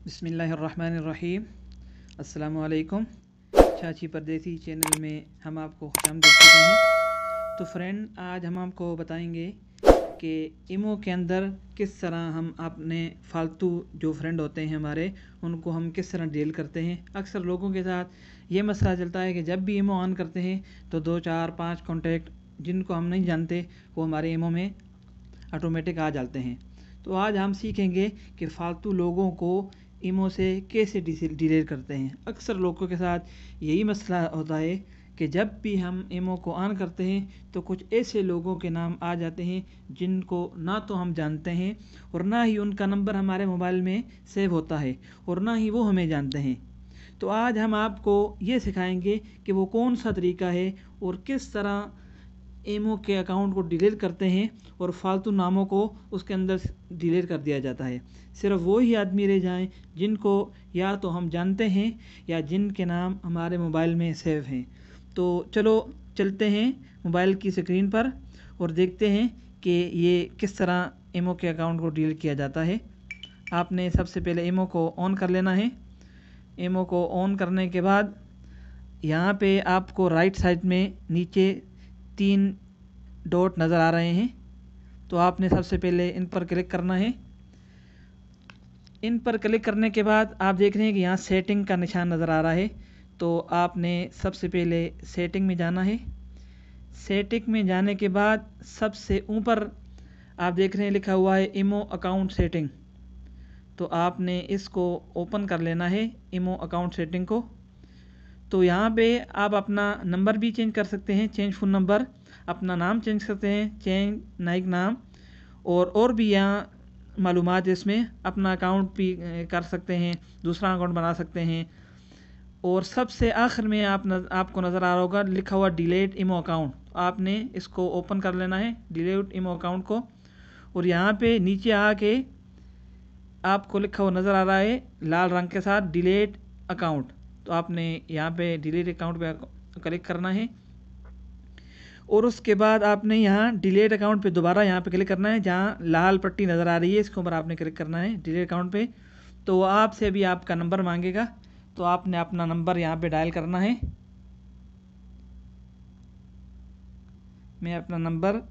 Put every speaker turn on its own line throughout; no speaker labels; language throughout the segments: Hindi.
बिस्मिल्लाहिर्रहमानिर्रहीम। अस्सलामुअलैकुम। चाची परदेसी चैनल में हम आपको खुशामदीद कहते हैं। तो फ्रेंड, आज हम आपको बताएंगे कि इमो के अंदर किस तरह हम अपने फालतू जो फ्रेंड होते हैं हमारे, उनको हम किस तरह डील करते हैं। अक्सर लोगों के साथ ये मसला चलता है कि जब भी इमो ऑन करते हैं तो 2 4 5 कॉन्टैक्ट जिनको हम नहीं जानते वो हमारे इमो में ऑटोमेटिक आ जाते हैं। तो आज हम सीखेंगे कि फ़ालतू लोगों को इमो से कैसे डिलीट करते हैं। अक्सर लोगों के साथ यही मसला होता है कि जब भी हम इमो को ऑन करते हैं तो कुछ ऐसे लोगों के नाम आ जाते हैं जिनको ना तो हम जानते हैं और ना ही उनका नंबर हमारे मोबाइल में सेव होता है और ना ही वो हमें जानते हैं। तो आज हम आपको ये सिखाएंगे कि वो कौन सा तरीका है और किस तरह इमो के अकाउंट को डिलीट करते हैं और फालतू नामों को उसके अंदर डिलीट कर दिया जाता है। सिर्फ वो ही आदमी रह जाएं जिनको या तो हम जानते हैं या जिनके नाम हमारे मोबाइल में सेव हैं। तो चलो चलते हैं मोबाइल की स्क्रीन पर और देखते हैं कि ये किस तरह इमो के अकाउंट को डिलीट किया जाता है। आपने सबसे पहले इमो को ऑन कर लेना है। इमो को ऑन करने के बाद यहाँ पे आपको राइट साइड में नीचे 3 डॉट नज़र आ रहे हैं, तो आपने सबसे पहले इन पर क्लिक करना है। इन पर क्लिक करने के बाद आप देख रहे हैं कि यहाँ सेटिंग का निशान नज़र आ रहा है, तो आपने सबसे पहले सेटिंग में जाना है। सेटिंग में जाने के बाद सबसे ऊपर आप देख रहे हैं लिखा हुआ है इमो अकाउंट सेटिंग, तो आपने इसको ओपन कर लेना है, इमो अकाउंट सेटिंग को। तो यहाँ पे आप अपना नंबर भी चेंज कर सकते हैं, चेंज फ़ोन नंबर, अपना नाम चेंज करते हैं, चेंज नाइक नाम, और भी यहाँ मालूमात इसमें अपना अकाउंट भी कर सकते हैं, दूसरा अकाउंट बना सकते हैं। और सबसे आखिर में आपको नज़र आ रहा होगा लिखा हुआ डिलीट इमो अकाउंट, आपने इसको ओपन कर लेना है, डिलीट इमो अकाउंट को। और यहाँ पे नीचे आके आपको लिखा हुआ नज़र आ रहा है लाल रंग के साथ डिलीट अकाउंट, तो आपने यहाँ पे डिलीट अकाउंट पे क्लिक करना है। और उसके बाद आपने यहाँ डिलीट अकाउंट पे दोबारा यहाँ पे क्लिक करना है, जहाँ लाल पट्टी नज़र आ रही है इसके ऊपर आपने क्लिक करना है डिलीट अकाउंट पे। तो आपसे भी आपका नंबर मांगेगा, तो आपने अपना नंबर यहाँ पे डायल करना है। मैं अपना नंबर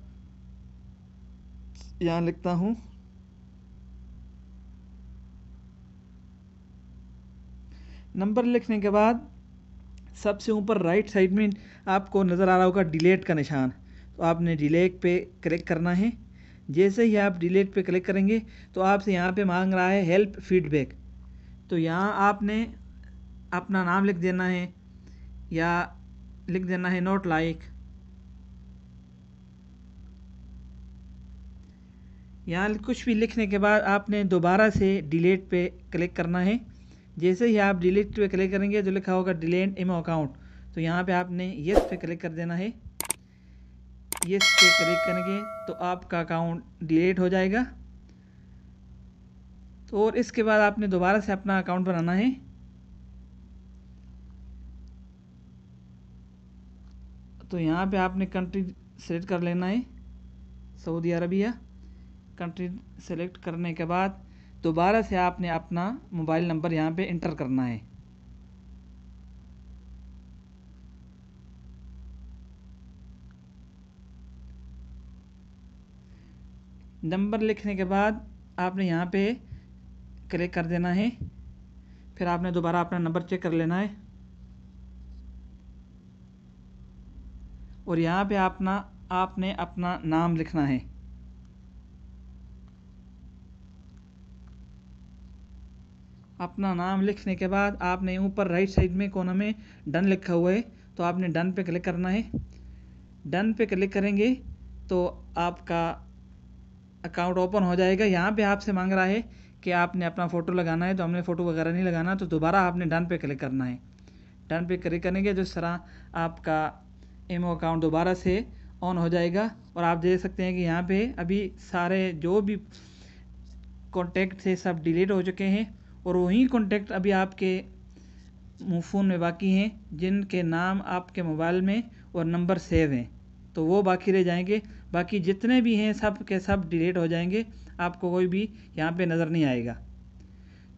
यहाँ लिखता हूँ। नंबर लिखने के बाद सबसे ऊपर राइट साइड में आपको नज़र आ रहा होगा डिलीट का निशान, तो आपने डिलीट पे क्लिक करना है। जैसे ही आप डिलीट पे क्लिक करेंगे तो आपसे यहाँ पे मांग रहा है हेल्प फीडबैक, तो यहाँ आपने अपना नाम लिख देना है या लिख देना है नोट लाइक। यहाँ कुछ भी लिखने के बाद आपने दोबारा से डिलीट पे क्लिक करना है। जैसे ही आप डिलीट पे क्लिक करेंगे तो लिखा होगा डिलीट इमो अकाउंट, तो यहाँ पे आपने येस पे क्लिक कर देना है। येस पे क्लिक करेंगे तो आपका अकाउंट डिलीट हो जाएगा। तो और इसके बाद आपने दोबारा से अपना अकाउंट बनाना है। तो यहाँ पे आपने कंट्री सेलेक्ट कर लेना है, सऊदी अरबिया। कंट्री सेलेक्ट करने के बाद दोबारा से आपने अपना मोबाइल नंबर यहाँ पे इंटर करना है। नंबर लिखने के बाद आपने यहाँ पे क्लिक कर देना है। फिर आपने दोबारा अपना नंबर चेक कर लेना है और यहाँ पे आपने अपना नाम लिखना है। अपना नाम लिखने के बाद आपने ऊपर राइट साइड में कोने में डन लिखा हुआ है, तो आपने डन पे क्लिक करना है। डन पे क्लिक करेंगे तो आपका अकाउंट ओपन हो जाएगा। यहाँ पे आपसे मांग रहा है कि आपने अपना फ़ोटो लगाना है, तो हमने फ़ोटो वगैरह नहीं लगाना, तो दोबारा आपने डन पे क्लिक करना है। डन पे क्लिक करेंगे तो इस तरह आपका इमो अकाउंट दोबारा से ऑन हो जाएगा। और आप देख सकते हैं कि यहाँ पे अभी सारे जो भी कॉन्टैक्ट थे सब डिलीट हो चुके हैं और वही कॉन्टैक्ट अभी आपके फ़ोन में बाकी हैं जिनके नाम आपके मोबाइल में और नंबर सेव हैं, तो वो बाकी रह जाएंगे। बाकी जितने भी हैं सब के सब डिलीट हो जाएंगे, आपको कोई भी यहाँ पे नज़र नहीं आएगा।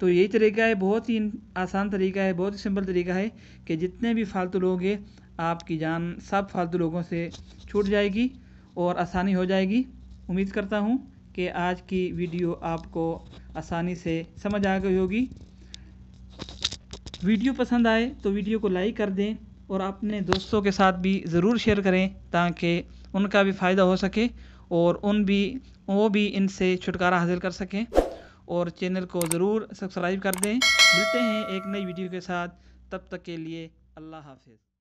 तो यही तरीका है, बहुत ही आसान तरीका है, बहुत ही सिंपल तरीका है कि जितने भी फालतू लोग हैं आपकी जान सब फालतू लोगों से छूट जाएगी और आसानी हो जाएगी। उम्मीद करता हूँ कि आज की वीडियो आपको आसानी से समझ आ गई होगी। वीडियो पसंद आए तो वीडियो को लाइक कर दें और अपने दोस्तों के साथ भी ज़रूर शेयर करें ताकि उनका भी फ़ायदा हो सके और वो भी इनसे छुटकारा हासिल कर सकें। और चैनल को ज़रूर सब्सक्राइब कर दें। मिलते हैं एक नई वीडियो के साथ, तब तक के लिए अल्लाह हाफ़िज़।